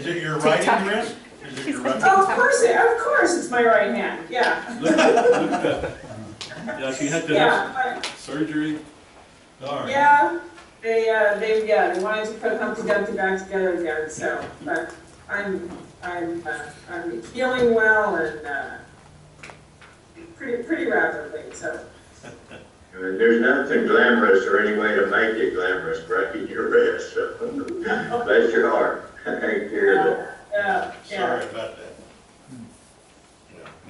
Is it your right hand wrist? Is it your right hand? Oh, of course it's my right hand, yeah. Look at that. Yeah, she had to have Yeah, surgery. All right. yeah, they wanted to put Humpty Dumpty back together again, so, but I'm healing well and, pretty rapidly, so. There's nothing glamorous or any way to make it glamorous, breaking your wrist. So bless your heart. Take care of that. Yeah. Sorry about that.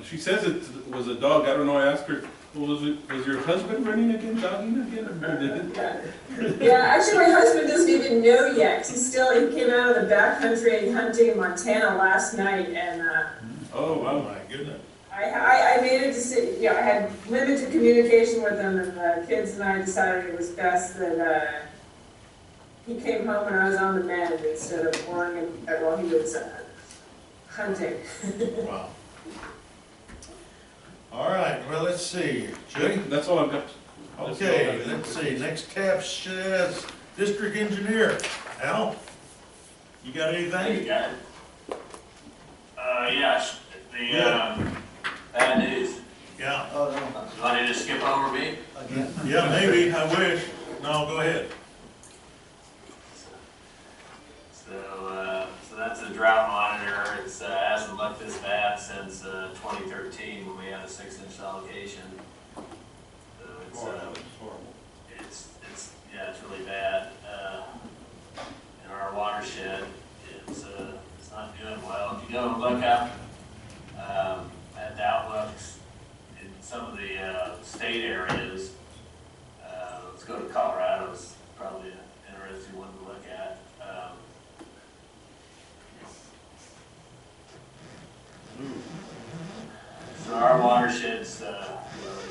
She says it was a dog. I don't know. I asked her, well, was your husband running again, jogging again? Yeah, actually my husband doesn't even know yet. He came out of the backcountry hunting in Montana last night, and Oh, wow. Oh my goodness. I made a decision. I had limited communication with him, and the kids and I decided it was best that he came home and I was on the mend instead of boring him while he was hunting. Wow. All right, well, let's see. Judy? That's all I've got. Okay, let's see. Next tab says District Engineer. Al, you got anything? You got it. Yes, bad news. Yeah. Oh, no, You want to just skip over me? again. Yeah, maybe. I wish. No, go ahead. So that's a drought monitor. It hasn't looked this bad since 2013 when we had a 6-inch allocation. So it's really bad. In our watershed, it's not doing well. If you go and look up at the outlooks in some of the state areas, let's go to Colorado. It's probably an interesting one to look at. So our watersheds, in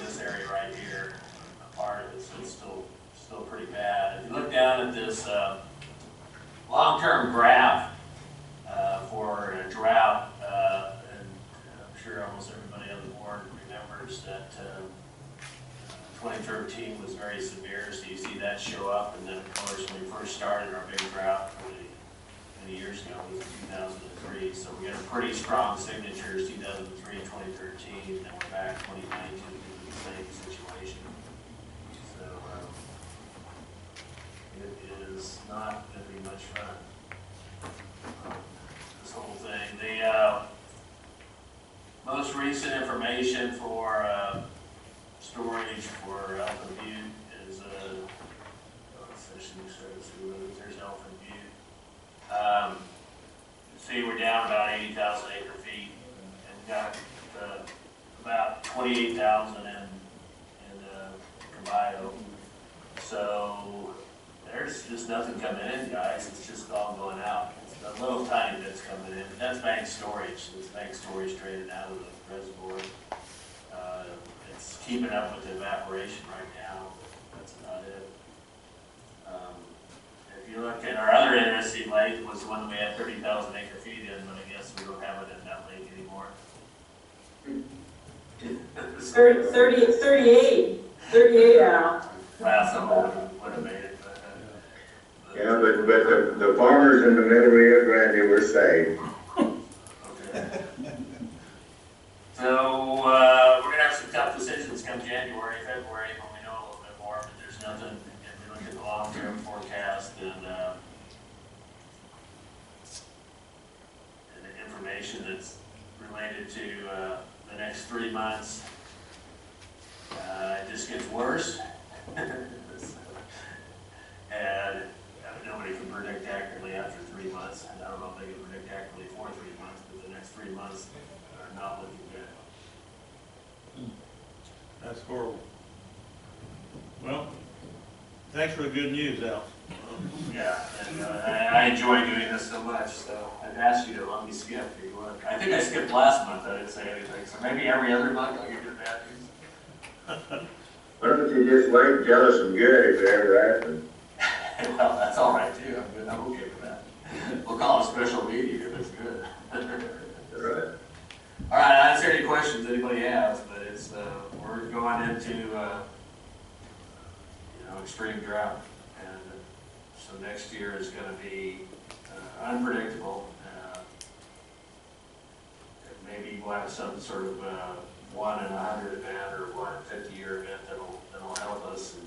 this area right here, a part of it's still pretty bad. If you look down at this long-term graph for a drought, and I'm sure almost everybody on the board remembers that 2013 was very severe, so you see that show up, and then of course when we first started our big drought many years ago was in 2003, so we got a pretty strong signatures 2003 and 2013, and then we're back 2019 into the same situation. So it is not going to be much fun, this whole thing. The most recent information for storage for Alpha Butte is there's Alpha Butte. See, we're down about 80,000 acre feet, and got about 28,000 in Caballo. So there's just nothing coming in, guys. It's just all going out. It's a little tiny bits coming in, but that's bank storage. It's bank storage traded out of the reservoir. It's keeping up with the evaporation right now. That's about it. If you look at our other interesting lake, was the one that we had 30,000 acre feet in, but I guess we don't have it in that lake anymore. 38 out. Well, someone would have made it. Yeah, but the farmers in the middle Rio Grande were saved. Okay. So we're going to have some tough decisions come January, February, when we know a little bit more, but there's nothing, if you look at the long-term forecast and the information that's related to the next 3 months, it just gets worse. And nobody can predict accurately after 3 months. And I don't know if they can predict accurately for 3 months, but the next 3 months are not looking good. That's horrible. Well, thanks for the good news, Al. Yeah, and I enjoy doing this so much, so I'd ask you to let me skip if you would. I think I skipped last month, I didn't say anything, so maybe every other month I'll give you the bad news. Why don't you just wait and tell us some good if it ever happens? Well, that's all right too, I'm okay with that. We'll call it a special meeting if it's good. Right. All right, I'll answer any questions anybody has, but it's, we're going into, extreme drought. And so next year is going to be unpredictable. we'll have some sort of 1 in 100 event or 1 in 50 year event that'll help us. And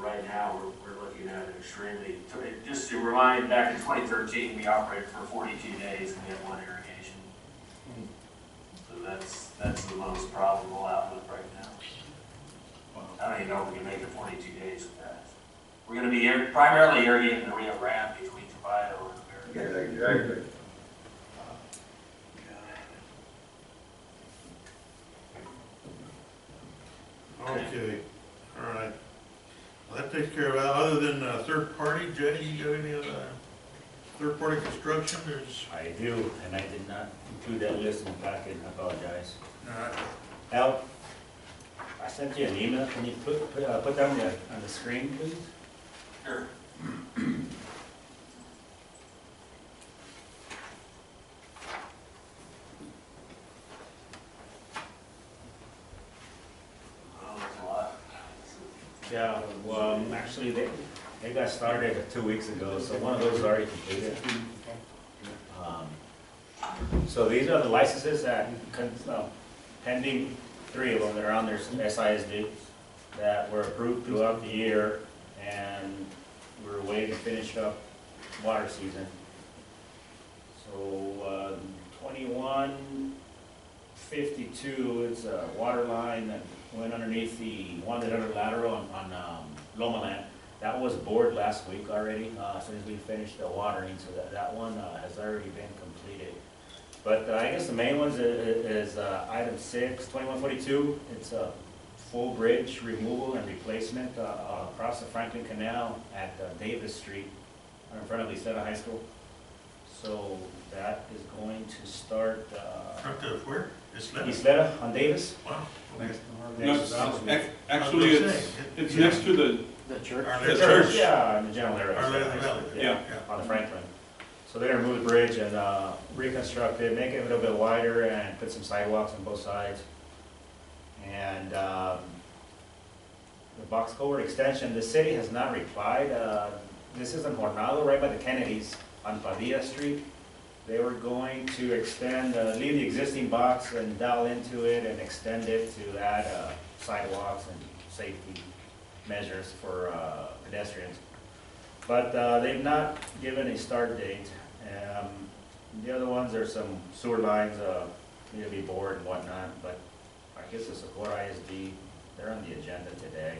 right now, we're looking at an extremely, just to remind, back in 2013, we operated for 42 days and we had 1 irrigation. So that's the most probable outlook right now. I don't even know if we can make it 42 days with that. We're going to be primarily irrigating the Rio Grande between Tobago and Yeah, America. exactly. Okay, all right. Well, that takes care of that. Other than third party, Jenny, you got any other third party construction? There's, I do, and I did not include that list in the packet, I apologize. all right. Al, I sent you an email, can you put that on the screen, please? Sure. Oh, that's a lot. Yeah, well, actually, they got started 2 weeks ago, so one of those is already completed. So these are the licenses that, pending 3 of them, that are on their SISD, that were approved throughout the year, and we're waiting to finish up water season. So, 2152, it's a water line that went underneath the one that under lateral on Loma Land. That was bored last week already, as soon as we finished the watering, so that one has already been completed. But I guess the main ones is item 6, 2142. It's a full bridge removal and replacement across the Franklin Canal at Davis Street, in front of Isleta High School. So that is going to start Front of where? Isleta? Isleta on Davis. Wow. No, actually, it's next to the church. Our The Lady- church. Yeah, in the general area. Our Lady Valley. Yeah. On the Franklin. So they're gonna move the bridge and reconstruct it, make it a little bit wider and put some sidewalks on both sides. And the box culvert extension, the city has not replied. This is in Jornado, right by the Kennedys on Padilla Street. They were going to extend, leave the existing box and dowel into it and extend it to add sidewalks and safety measures for pedestrians. But they've not given a start date. The other ones, there's some sewer lines, need to be bored and whatnot, but I guess the Socorro ISD, they're on the agenda today.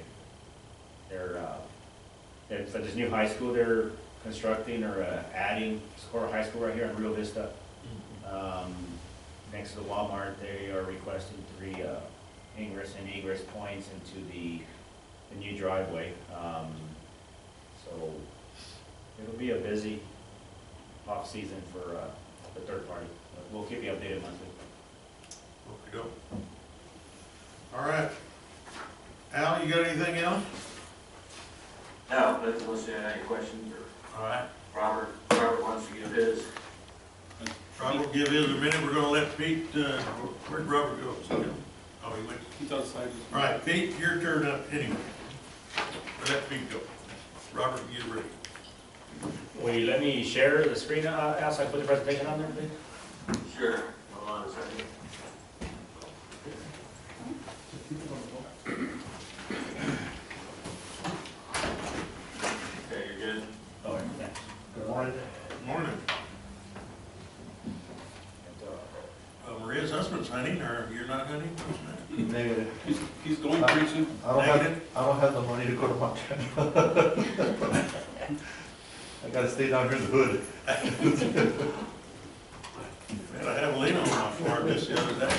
They're, for this new high school they're constructing or adding, Socorro High School right here in Rio Vista. Next to the Walmart, they are requesting 3 ingress and egress points into the new driveway. So it'll be a busy off-season for the third party. We'll keep you updated monthly. Okey-doke. All right. Al, you got anything else? No, but unless you have any questions, or All right. Robert wants to give his. Robert will give his a minute. We're gonna let Pete, where'd Robert go? Oh, he went. He's outside. All right, Pete, your turn up anyway. Let Pete go. Robert, get ready. Will you let me share the screen outside, put the presentation on there, please? Sure. Hold on a second. Okay, you're good? Oh, yeah, thanks. Good morning. Morning. Maria's husband's hunting, or you're not hunting? Negative. He's going pretty soon. I don't have the money to go to Montana. I gotta stay down here in the hood. Man, I have Lena on my farm just the other day.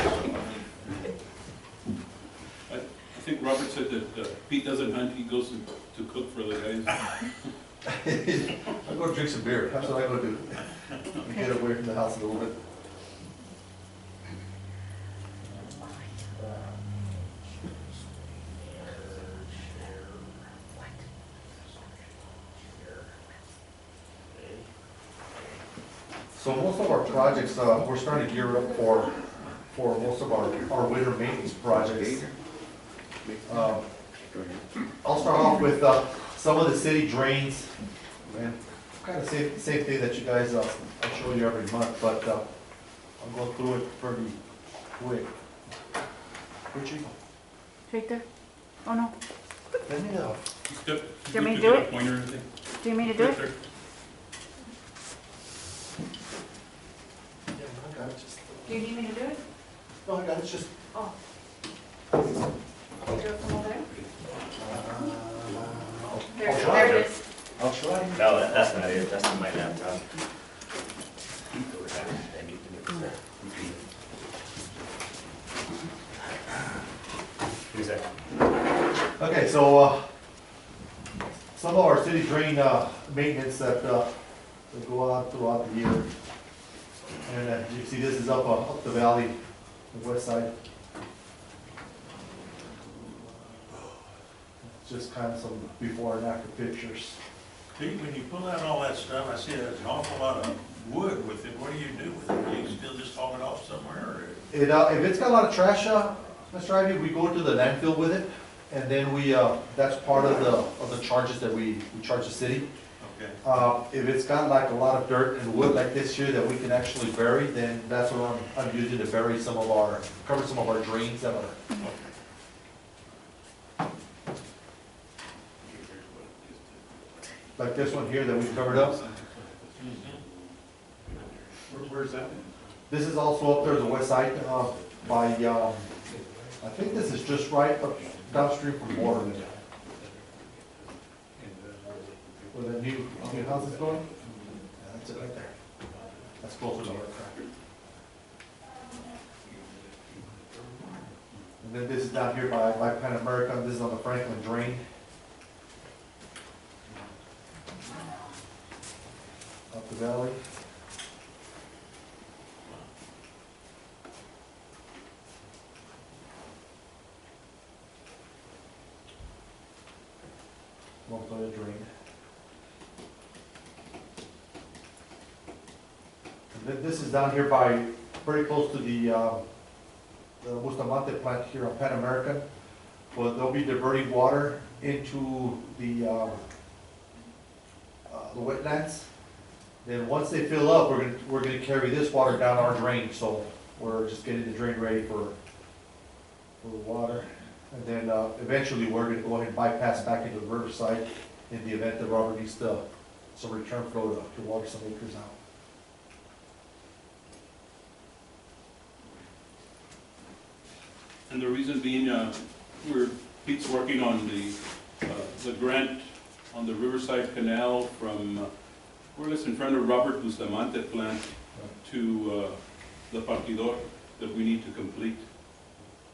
I think Robert said that Pete doesn't hunt, he goes to cook for the guys. I go drink some beer, that's what I go do. Get away from the house a little bit. So most of our projects, we're starting to gear up for most of our winter maintenance projects. I'll start off with some of the city drains, and kind of same thing that you guys, I show you every month, but I'll go through it Wait. Where'd you go? Right there. Oh no. Let me know. He's got- Do you want me to he's do got a it? Pointer, I think. Do you mean to do Right it? there. Yeah, I got it, just, Do you need me to do it? no, I got it, just. Oh. You do it from over there? There it is. I'll try. No, that's not it, that's not my laptop. Who's that? Okay, so, some of our city drain, maintenance that, will go on throughout the year. And, you can see this is up the valley, the west side. Just kind of some before and after pictures. Pete, when you pull out all that stuff, I see there's an awful lot of wood with it. What do you do with it? Do you still just haul it off somewhere, or? It, if it's got a lot of trash, Mr. Ivy, we go to the landfill with it, and then we, that's part of the charges that we charge the city. Okay. If it's got like a lot of dirt and wood like this here that we can actually bury, then that's what I'm using to bury some of our, cover some of our drains that are. Like this one here that we covered up. Where's that? This is also up there, the west side, by, I think this is just right up downstream from Warren. Where the new house is going? Yeah, that's it right there. That's closer to our track. And then this is down here by Pan American, this is on the Franklin Drain. Up the valley. Montoya Drain. And then this is down here by, very close to the Bustamante plant here on Pan American. Well, they'll be diverting water into the wetlands. Then once they fill up, we're gonna carry this water down our drain, so we're just getting the drain ready for the water. And then, eventually, we're gonna go ahead and bypass back into the riverside in the event that Robert needs some return flow to water some acres out. And the reason being, Pete's working on the grant on the Riverside Canal from, more or less in front of Robert Bustamante plant to the Partidor that we need to complete.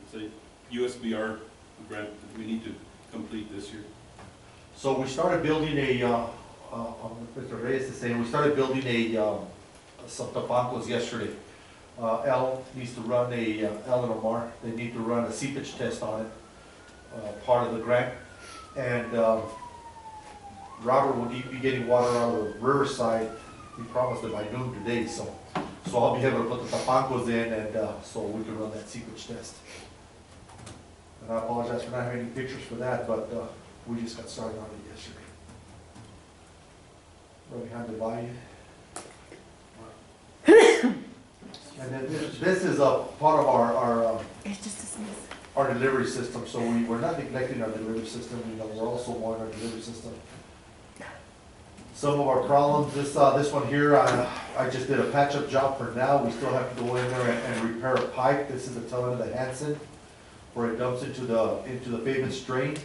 It's a USBR grant that we need to complete this year. So we started building Mr. Reyes is saying, we started building some tapancos yesterday. L needs to run L and Omar, they need to run a seepage test on it, part of the grant. And Robert will be getting water out of the riverside, he promised it by noon today, so I'll be able to put the tapancos in, and so we can run that seepage test. And I apologize for not having any pictures for that, but we just got started on it yesterday. Right behind the bayou. And then this is a part of It's just a sneeze. our delivery system, so we're not neglecting our delivery system, we're also on our delivery system. Some of our problems, this one here, I just did a patch-up job for now. We still have to go in there and repair a pipe. This is the tail end of the Hanson, where it dumps into the pavement drain.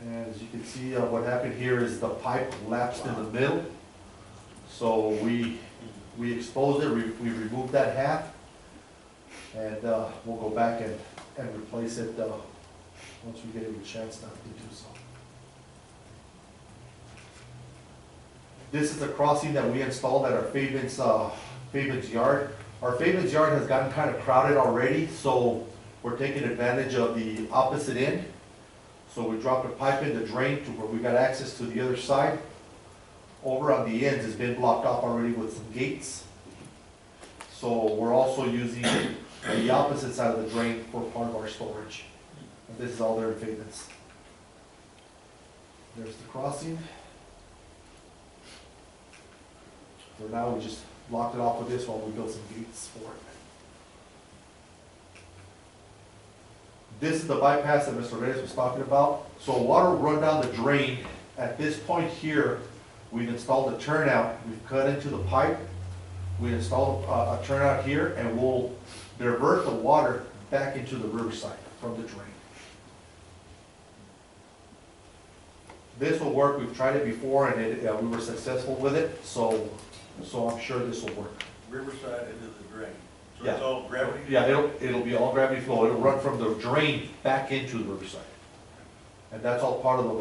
And as you can see, what happened here is the pipe collapsed in the middle. So we exposed it, we removed that half, and we'll go back and replace it once we get a chance to do so. This is the crossing that we installed at our Fabian's yard. Our Fabian's yard has gotten kind of crowded already, so we're taking advantage of the opposite end. So we dropped a pipe in the drain to where we got access to the other side. Over on the ends has been blocked off already with some gates. So we're also using the opposite side of the drain for part of our storage. And this is all there in Fabian's. There's the crossing. For now, we just blocked it off with this while we built some gates for it. This is the bypass that Mr. Reyes was talking about. So water will run down the drain. At this point here, we've installed a turnout. We've cut into the pipe. We installed a turnout here, and we'll divert the water back into the riverside from the drain. This will work. We've tried it before, and we were successful with it, so I'm sure this will work. Riverside into the drain. So Yeah. it's all gravity? Yeah, it'll be all gravity flow. It'll run from the drain back into the riverside. And that's all part of the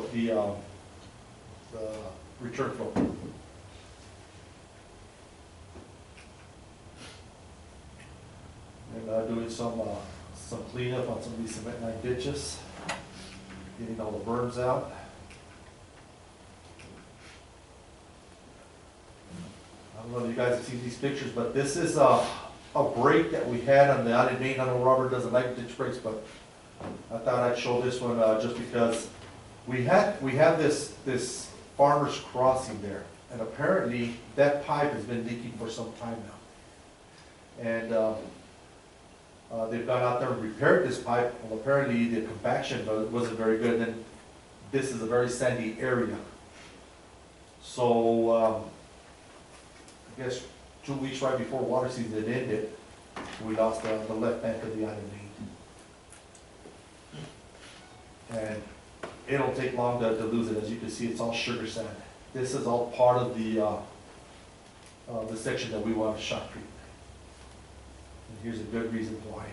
return flow. And doing some cleanup on some of these cement line ditches, getting all the berms out. I don't know if you guys have seen these pictures, but this is a break that we had on the out in Maine. I know Robert doesn't like ditch breaks, but I thought I'd show this one just because we have this farmer's crossing there, and apparently that pipe has been leaking for some time now. And they've gone out there and repaired this pipe. Well, apparently the compaction wasn't very good, and this is a very sandy area. So I guess 2 weeks right before water season ended, we lost the left bank of the island main. And it'll take long to lose it. As you can see, it's all sugar sand. This is all part of the section that we want to shotcrete. And here's a good reason why.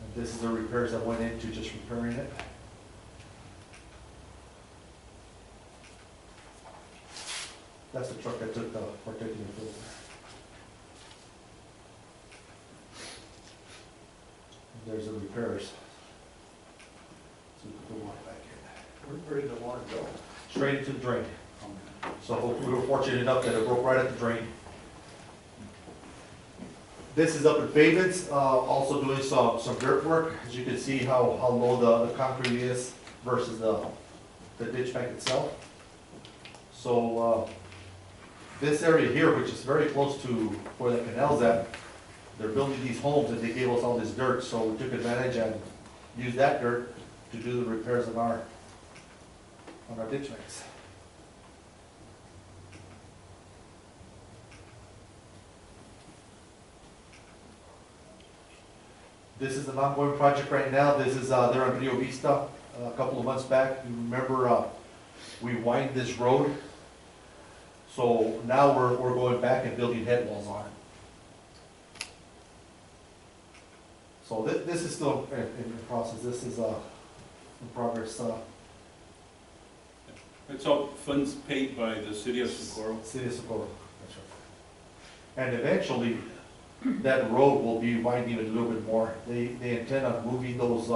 And this is the repairs that went into just repairing it. That's the truck that took the particular filter. And there's the repairs. So we put the water back in. Where did the water go? Straight into the drain. So we were fortunate enough that it broke right at the drain. This is up in pavements, also doing some dirt work. As you can see how low the concrete is versus the ditch bank itself. So this area here, which is very close to where the canal's at, they're building these homes and they gave us all this dirt, so we took advantage and used that dirt to do the repairs on our ditch banks. This is an ongoing project right now. This is there on Rio Vista a couple of months back. You remember we widened this road. So now we're going back and building head walls on it. So this is still in process. This is in progress. It's all funds paid by the city of Socorro. City of Socorro. That's right. And eventually, that road will be widened even a little bit more. They intend on moving those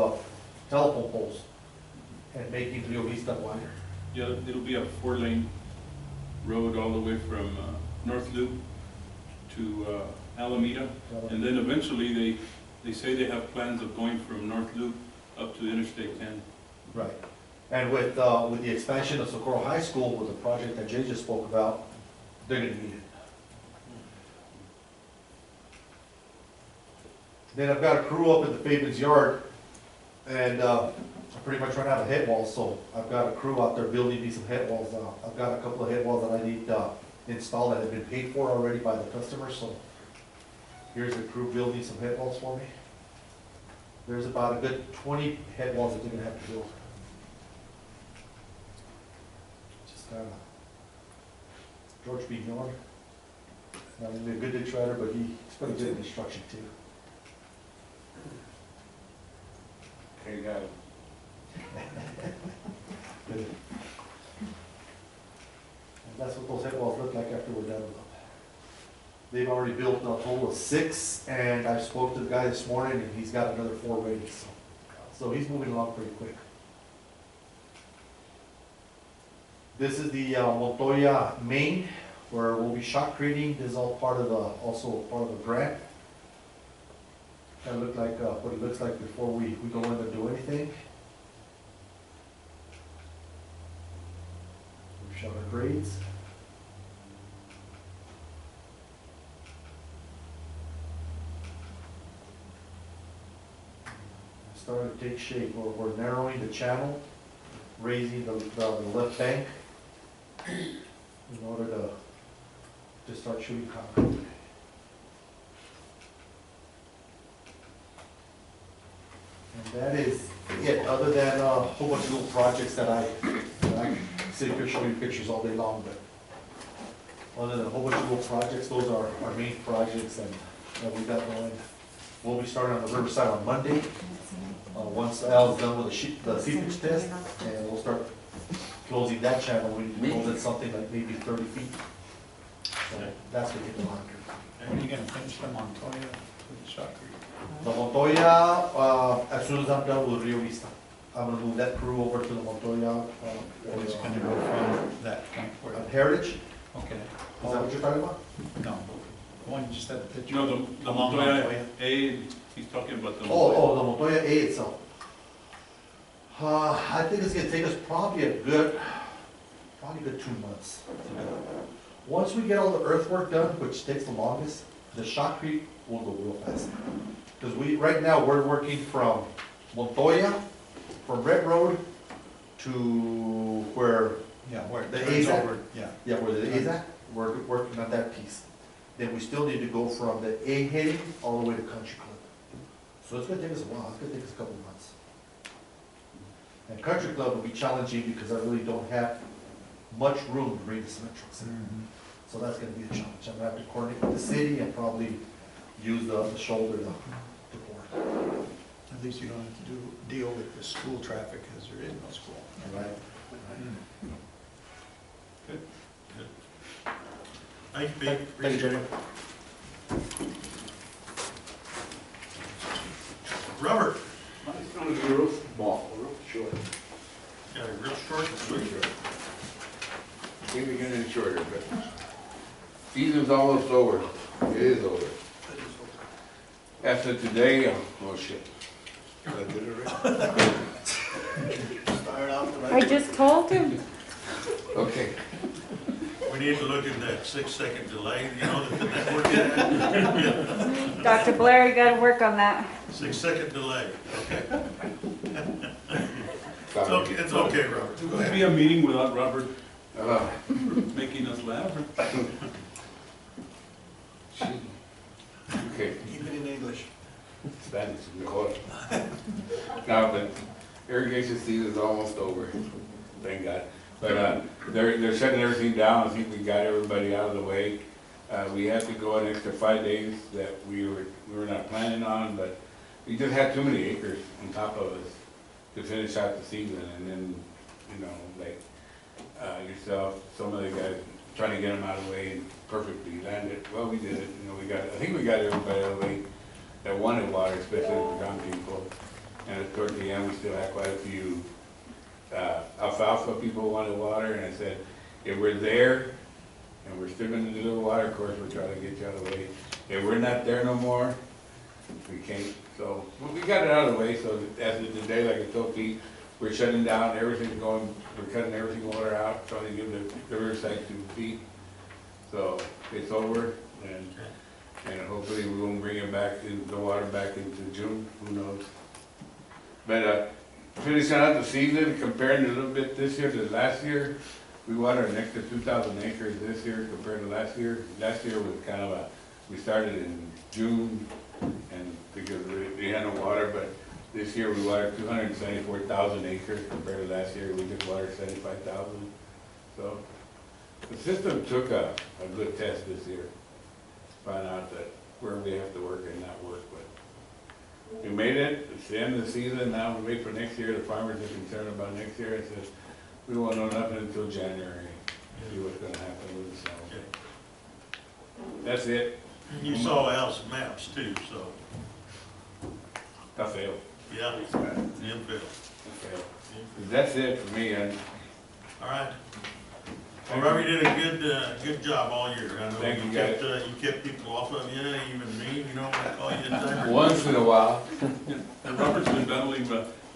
telephone poles and making Rio Vista wider. Yeah, it'll be a 4-lane road all the way from North Loop to Alameda. And then eventually they say they have plans of going from North Loop up to Interstate 10. Right. And with the expansion of Socorro High School, with the project that Jay just spoke about, they're gonna need it. Then I've got a crew up in the pavements yard, and I'm pretty much running out of head walls, so I've got a crew out there building me some head walls. I've got a couple of head walls that I need installed that have been paid for already by the customer, so here's the crew building some head walls for me. There's about a good 20 head walls that they're gonna have to build. Just kind of George B. Miller, not only a good ditch rider, but he's pretty good in construction too. Okay, you got it. Good. And that's what those head walls look like after we're done with them. They've already built a total of 6, and I spoke to the guy this morning, and he's got another 4 ready, so he's moving along pretty quick. This is the Montoya main, where we'll be shotcreting. This is all part of also part of a grant. Kind of look like what it looks like before we go in and do anything. We've shot our grades. starting to take shape. We're narrowing the channel, raising the left bank in order to start shooting concrete. And that is it, other than a whole bunch of little projects that I sit here showing you pictures all day long, but other than a whole bunch of little projects, those are our main projects that we got going. We'll be starting on the Riverside on Monday, once Al's done with the seepage test, and we'll start closing that channel. We close it something like maybe 30 feet. So that's gonna get the longer. When are you gonna finish the Montoya with the shotcrete? The Montoya, as soon as I'm done with Rio Vista, I'm gonna move that crew over to the Montoya. Or is it gonna go from that point where? Heritage, Okay. is that what you're talking about? No, the one you just had a picture. No, the Along Montoya A, he's talking about the. Oh, the Montoya A itself. I think it's gonna take us probably a good 2 months. Once we get all the earthwork done, which takes the longest, the shotcrete will go real fast. Because right now, we're working from Montoya, from Red Road to where, Yeah, where it The turns AZAC? over, yeah. where the AZAC, we're working on that piece. Then we still need to go from the A heading all the way to Country Club. So it's gonna take us a while, it's gonna take us a couple of months. And Country Club will be challenging because I really don't have much room to bring the cement trucks in. So that's gonna be a challenge. I'm gonna have to coordinate with the city and probably use the shoulder to pour. At least you don't have to deal with the school traffic as there is no school. Right? Thank you, Pete. Thank you, Jerry. Robert, It's gonna be real small, real short. got a real short and sweet. Maybe getting shorter, but season's almost over. It is over. After today, oh shit. I did it right. Start off the I just told him. Okay. We need to look at that 6-second delay, you know, that network had. Dr. Blair, you gotta work on that. 6-second delay, okay. It's Sorry. okay, it's okay, Robert. Go It would ahead. be a meeting without Robert Uh, making us laugh. Okay. Keep it in English. Spanish, mejor. No, but irrigation season's almost over, thank God. But, they're shutting everything down, I think we got everybody out of the way. We had to go an extra 5 days that we were not planning on, but we just had too many acres on top of us to finish out the season, and then, you know, like, yourself, some of the guys, trying to get them out of the way and perfectly landed. Well, we did it, you know, I think we got everybody out of the way that wanted water, especially the young people. And towards the end, we still had quite a few alfalfa people who wanted water, and I said, if we're there and we're still gonna deliver water, of course, we're trying to get you out of the way. If we're not there no more, we can't. So, well, we got it out of the way, so as of today, like I told Pete, we're shutting down, everything's going, we're cutting everything water out, trying to give the riverside 2 feet. So, it's over, and hopefully we won't bring it back, the water back into June, who knows. But, finishing out the season, comparing a little bit this year to last year, we watered an extra 2,000 acres this year compared to last year. Last year was kind of we started in June, and because we had no water, but this year we watered 274,000 acres compared to last year, we just watered 75,000. So, the system took a good test this year. Find out that where we have to work and not work, but we made it. It's the end of the season. Now we wait for next year. The farmers are concerned about next year. I said, we won't know nothing until January. See what's gonna happen with the snow. That's it. You saw Al's maps too, so, I failed. yeah, you failed. I failed. That's it for me. And All right. Well, Robert, you did a good job all year. I know Thank you, you kept people off of you, even me, you know, when I call you in time. once in a while, And Robert's been battling,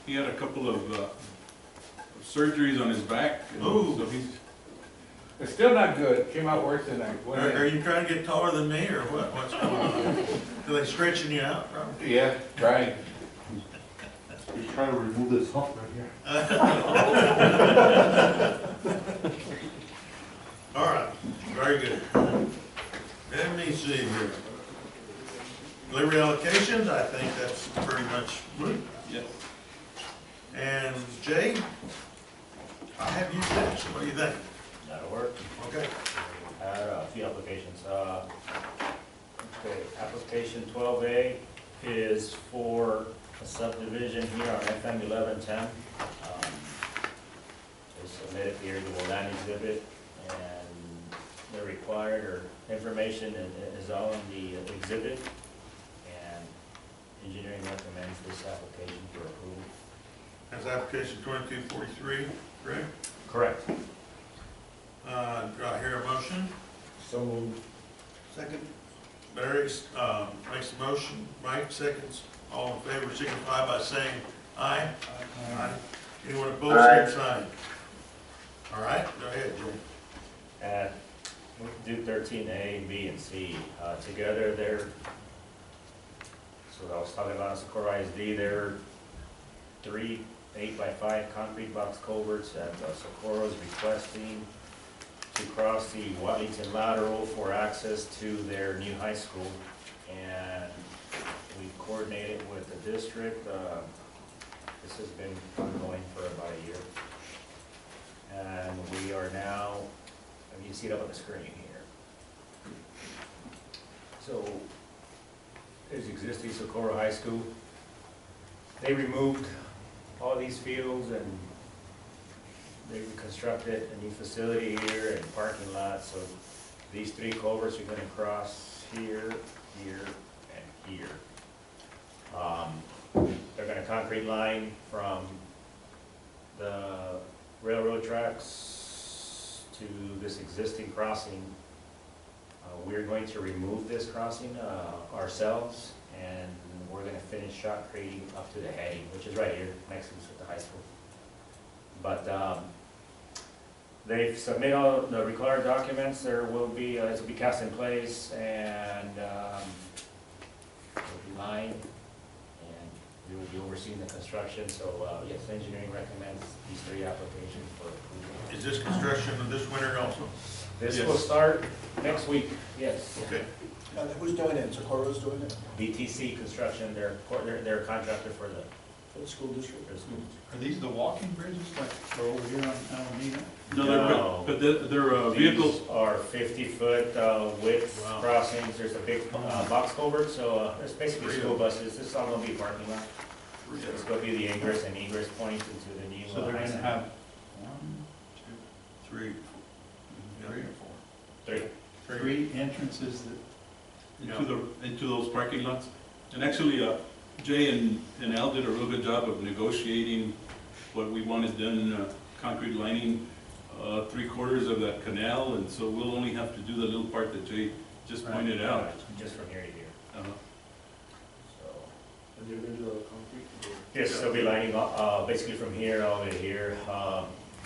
he had a couple of surgeries on his back. And Ooh. so he's, it's still not good. Came out worse than I Are wanted. you trying to get taller than me, or what? What's going on? Are they stretching you out, Robert? Yeah, trying. He's trying to remove this hump right here. All right, very good. Let me see here. Delivery allocations, I think that's pretty much, Yes. and Jay, I have you next, what do you think? That'll work. Okay. Had a few applications. Okay, application 12A is for a subdivision here on FM 1110. They submitted the irrigable land exhibit, and they're required, or information is all in the exhibit, and engineering recommends this application for approval. That's application 2243, correct? Correct. Do I hear a motion? So moved. Second. Barry, makes the motion, Mike seconds. All in favor signify by saying aye. Aye. Anyone opposed, Aye. same sign. All right, go ahead, Jay. And we can do 13A, B, and C. Together, they're, so I was talking about in Socorro ISD, they're 3 8x5 concrete box culverts that Socorro is requesting to cross the Watlington lateral for access to their new high school. And we coordinated with the district. This has been ongoing for about a year. And we are now, you can see it up on the screen here. So, there's existing Socorro High School. They removed all these fields and they constructed a new facility here and parking lot. So these 3 culverts are gonna cross here, here, and here. They're gonna concrete line from the railroad tracks to this existing crossing. We're going to remove this crossing ourselves, and we're gonna finish shotcreting up to the heading, which is right here next to the high school. But they've submitted all the required documents. There will be, it will be cast in place, and will be lined, and we will be overseeing the construction. So yes, engineering recommends these 3 applications for approval. Is this construction of this winter also? This Yes. will start next week, yes. Okay. Who's doing it? Socorro's doing it? BTC Construction, they're a contractor for the For the school district? school. Are these the walking bridges like are over here on Alameda? No, No. but they're vehicles. These are 50-foot width Wow. crossings. There's a big box culvert, so it's basically school buses. This is all gonna be parking lot. So it's gonna be the ingress and egress points into the new. So they're high gonna school. have 1, 3. 2, 3 or 4? 3. 3 entrances that, Into those parking lots. And actually, Jay and Al did a real good job of negotiating what we wanted done, concrete lining 3/4 of that canal, and so we'll only have to do the little part that Jay just pointed out. Just from here to here. Uh-huh. So, And you're gonna do a concrete? yes, they'll be lining up, basically from here all the way to here.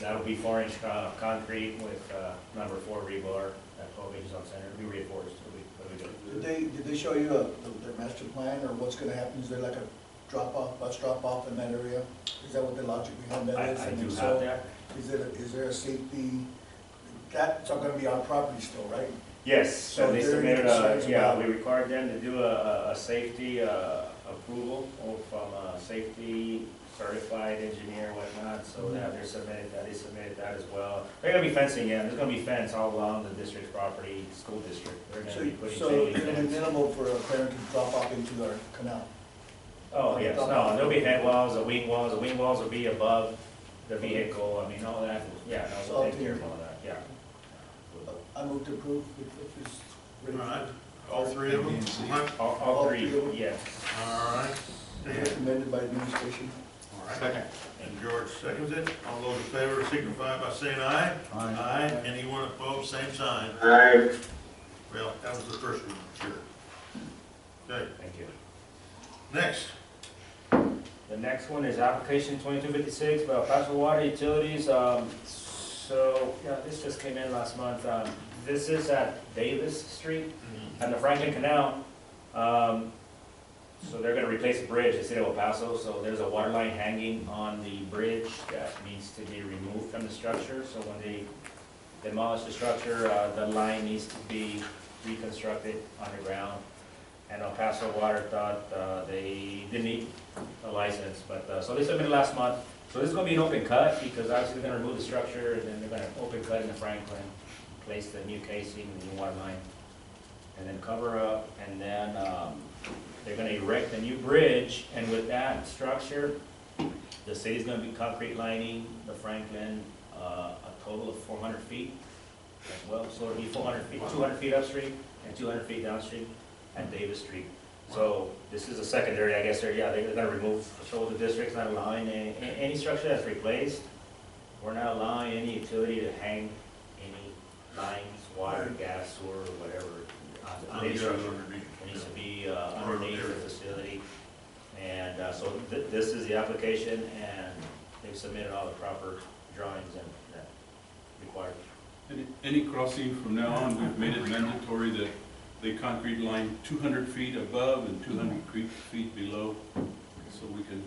That'll be 4-inch concrete with number 4 rebar at 12 inches on center. It'll be reinforced. Did they show you their master plan, or what's gonna happen? Is there like a bus drop off in that area? Is that what the logic behind that is? I And do if have so, that. Is there a safety, that's all gonna be on property still, right? Yes, So so they there are submitted concerns yeah, about- we required them to do a safety approval from a safety certified engineer, whatnot, so yeah, they submitted that as well. They're gonna be fencing, yeah, there's gonna be fence all along the district's property, school district, they're So, gonna be putting so chain link it'll be fence. minimal for a parent to drop off into our canal? Oh, yes, no, there'll be head walls, the wing walls will be above the vehicle, I mean, all that, yeah, no, we'll take care of all that, yeah. I move to approve if it's All ready. right, all 3 of them? Mike? All All 3, three of them? yes. All right. Dan? Recommended by administration. All right. And George seconds it. All those in favor signify by saying aye. Aye. Anyone opposed, same sign. Aye. Well, that was the first one, sure. Okay, Thank you. next. The next one is application 2256 by El Paso Water Utilities. So, yeah, this just came in last month. This is at Davis Street and the Franklin Canal. So they're gonna replace the bridge in the city of El Paso, so there's a water line hanging on the bridge that needs to be removed from the structure. So when they demolish the structure, the line needs to be reconstructed underground. And El Paso Water thought they didn't need a license, but, so they submitted last month. So this is gonna be an open cut, because obviously they're gonna remove the structure, and then they're gonna open cut in the Franklin, place the new casing, the new water line, and then cover up, and then, they're gonna erect a new bridge, and with that structure, the city's gonna be concrete lining the Franklin, a total of 400 feet as well. So it'll be 400 feet, 200 feet upstream and 200 feet downstream at Davis Street. So this is a secondary, I guess, they're gonna remove, so the district's not allowing any structure that's replaced. We're not allowing any utility to hang any lines, water, gas, sewer, whatever, on any structure. It needs to be underneath the facility. And so this is the application, and they've submitted all the proper drawings and that required. Any crossing from now on, we've made it mandatory that they concrete line 200 feet above and 200 feet below, so we can,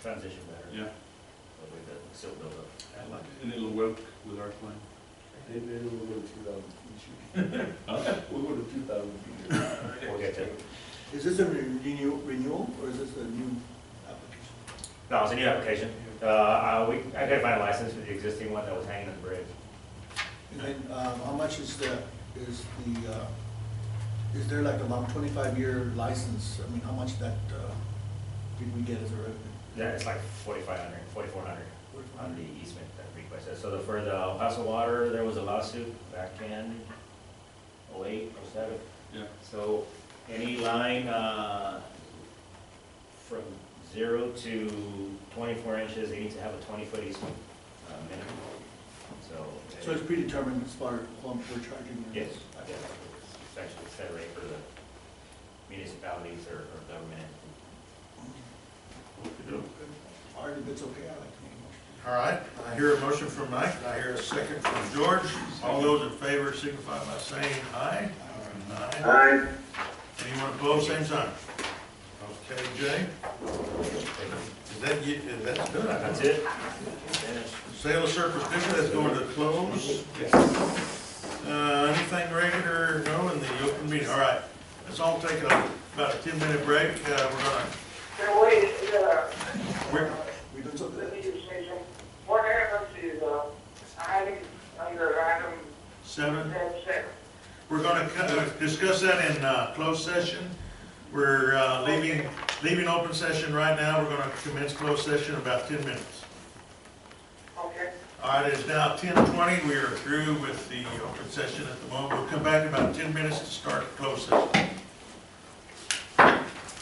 Transition better. yeah, With the silt buildup. and it'll work with our plan. Maybe we'll go to 2,000 feet. We'll go to 2,000 feet. We'll get to it. Is this a renewal, or is this a new application? No, it's a new application. I gotta find a license for the existing one that was hanging on the bridge. And then, how much is is there like a long 25-year license? I mean, how much that, did we get as a revenue? Yeah, it's like 4,400 on the easement that requested. So for the El Paso Water, there was a lawsuit back in 08, 07. Yeah. So any line from 0 to 24 inches, they need to have a 20-foot easement minimum. So it's predetermined as far as what we're charging? Yes, yeah, it's actually set rate for the municipalities or government. All right, if it's okay, I'd like to make a motion. All right, I hear a motion from Mike, I hear a second from George. All those in favor signify by saying aye. Aye. Anyone opposed, same sign. Okay, Jay? Is that you, that's good? That's it. Finished. Sale of surplus business, that's going to close. Anything regular, no, in the open meeting, all right. Let's all take about a 10-minute break, We doing something? Let me just say something. What happens is, item under item 7. 7. We're gonna discuss that in closed session. We're leaving open session right now. We're gonna commence closed session in about 10 minutes. Okay. All right, it's now 10:20. We are through with the open session at the moment. We'll come back in about 10 minutes to start closed session.